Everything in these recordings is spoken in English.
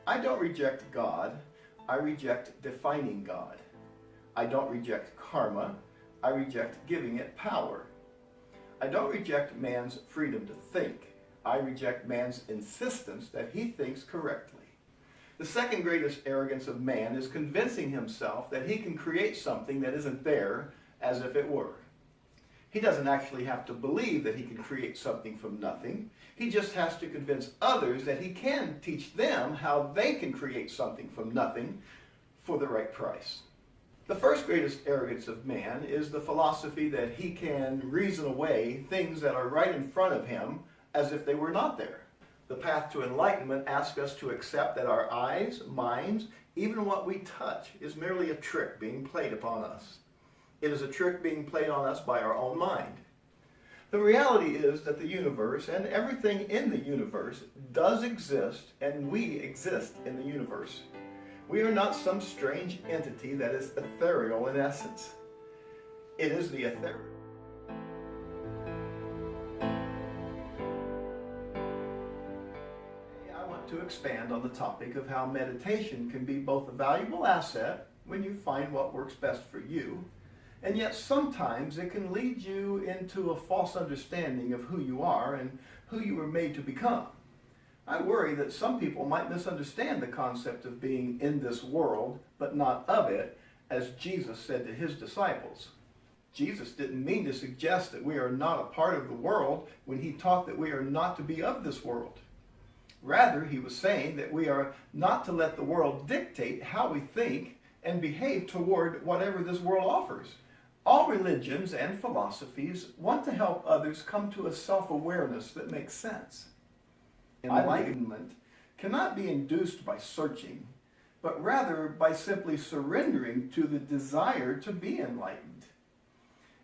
I don't reject God, I reject defining God. I don't reject karma, I reject giving it power. I don't reject man's freedom to think, I reject man's insistence that he thinks correctly. The second greatest arrogance of man is convincing himself that he can create something that isn't there as if it were. He doesn't actually have to believe that he can create something from nothing. He just has to convince others that he can teach them how they can create something from nothing for the right price. The first greatest arrogance of man is the philosophy that he can reason away things that are right in front of him as if they were not there. The path to enlightenment asks us to accept that our eyes, minds, even what we touch is merely a trick being played upon us. It is a trick being played on us by our own mind. The reality is that the universe and everything in the universe does exist, and we exist in the universe. We are not some strange entity that is ethereal in essence. It is the ethereal. I want to expand on the topic of how meditation can be both a valuable asset when you find what works best for you, and yet sometimes it can lead you into a false understanding of who you are and who you were made to become. I worry that some people might misunderstand the concept of being in this world, but not of it, as Jesus said to his disciples. Jesus didn't mean to suggest that we are not a part of the world when he taught that we are not to be of this world. Rather, he was saying that we are not to let the world dictate how we think and behave toward whatever this world offers. All religions and philosophies want to help others come to a self-awareness that makes sense. Enlightenment cannot be induced by searching, but rather by simply surrendering to the desire to be enlightened.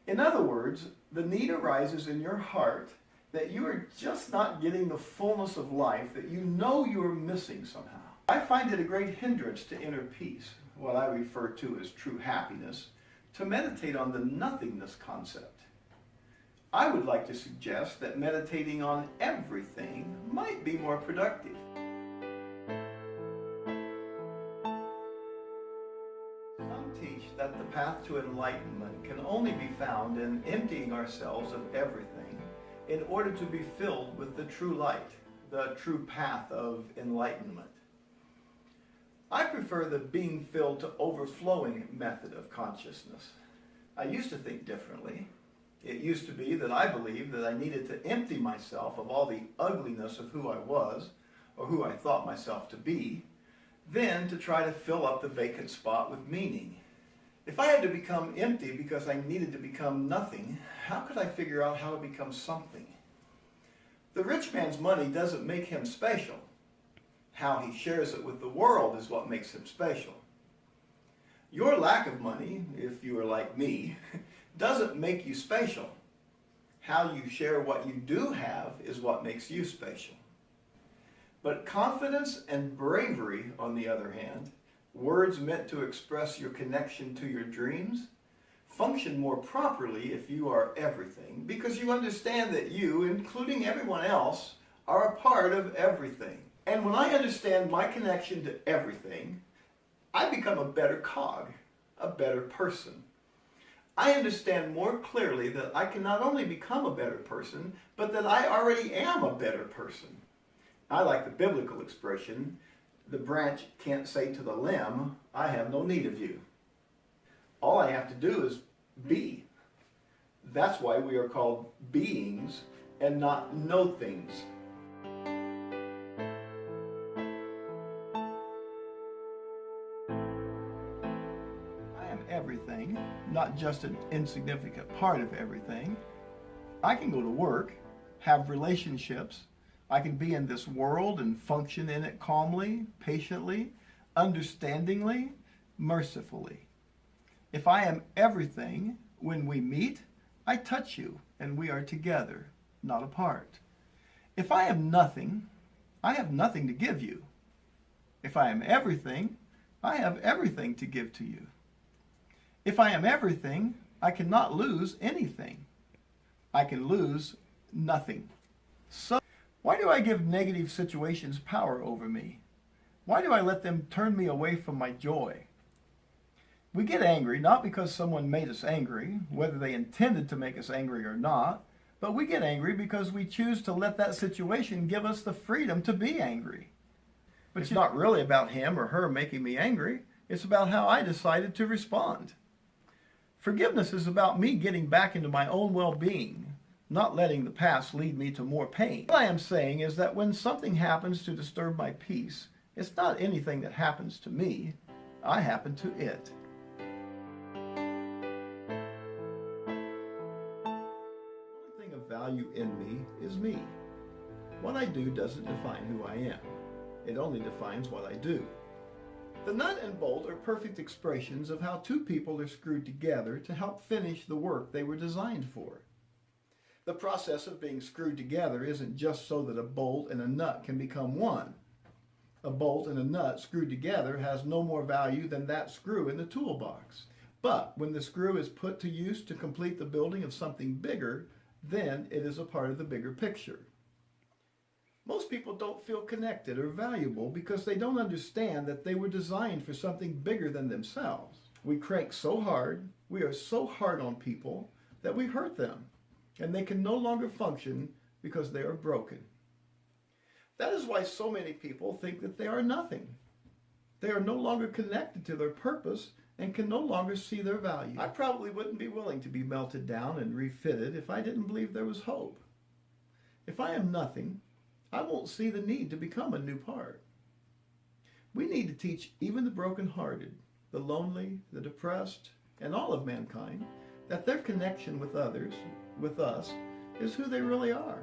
In other words, the need arises in your heart that you are just not getting the fullness of life that you know you are missing somehow. I find it a great hindrance to inner peace, what I refer to as true happiness, to meditate on the nothingness concept. I would like to suggest that meditating on everything might be more productive. Some teach that the path to enlightenment can only be found in emptying ourselves of everything in order to be filled with the true light, the true path of enlightenment. I prefer the being filled to overflowing method of consciousness. I used to think differently. It used to be that I believed that I needed to empty myself of all the ugliness of who I was, or who I thought myself to be, then to try to fill up the vacant spot with meaning. If I had to become empty because I needed to become nothing, how could I figure out how to become something? The rich man's money doesn't make him special. How he shares it with the world is what makes him special. Your lack of money, if you are like me, doesn't make you special. How you share what you do have is what makes you special. But confidence and bravery, on the other hand, words meant to express your connection to your dreams, function more properly if you are everything, because you understand that you, including everyone else, are a part of everything. And when I understand my connection to everything, I become a better cog, a better person. I understand more clearly that I can not only become a better person, but that I already am a better person. I like the biblical expression, the branch can't say to the limb, I have no need of you. All I have to do is be. That's why we are called beings and not know things. Everything, not just an insignificant part of everything. I can go to work, have relationships, I can be in this world and function in it calmly, patiently, understandingly, mercifully. If I am everything, when we meet, I touch you and we are together, not apart. If I am nothing, I have nothing to give you. If I am everything, I have everything to give to you. If I am everything, I cannot lose anything. I can lose nothing. So, why do I give negative situations power over me? Why do I let them turn me away from my joy? We get angry not because someone made us angry, whether they intended to make us angry or not, but we get angry because we choose to let that situation give us the freedom to be angry. But it's not really about him or her making me angry. It's about how I decided to respond. Forgiveness is about me getting back into my own well-being, not letting the past lead me to more pain. What I am saying is that when something happens to disturb my peace, it's not anything that happens to me. I happen to it. The only thing of value in me is me. What I do doesn't define who I am. It only defines what I do. The nut and bolt are perfect expressions of how two people are screwed together to help finish the work they were designed for. The process of being screwed together isn't just so that a bolt and a nut can become one. A bolt and a nut screwed together has no more value than that screw in the toolbox. But when the screw is put to use to complete the building of something bigger, then it is a part of the bigger picture. Most people don't feel connected or valuable because they don't understand that they were designed for something bigger than themselves. We crank so hard, we are so hard on people that we hurt them, and they can no longer function because they are broken. That is why so many people think that they are nothing. They are no longer connected to their purpose and can no longer see their value. I probably wouldn't be willing to be melted down and refitted if I didn't believe there was hope. If I am nothing, I won't see the need to become a new part. We need to teach even the brokenhearted, the lonely, the depressed, and all of mankind that their connection with others, with us, is who they really are.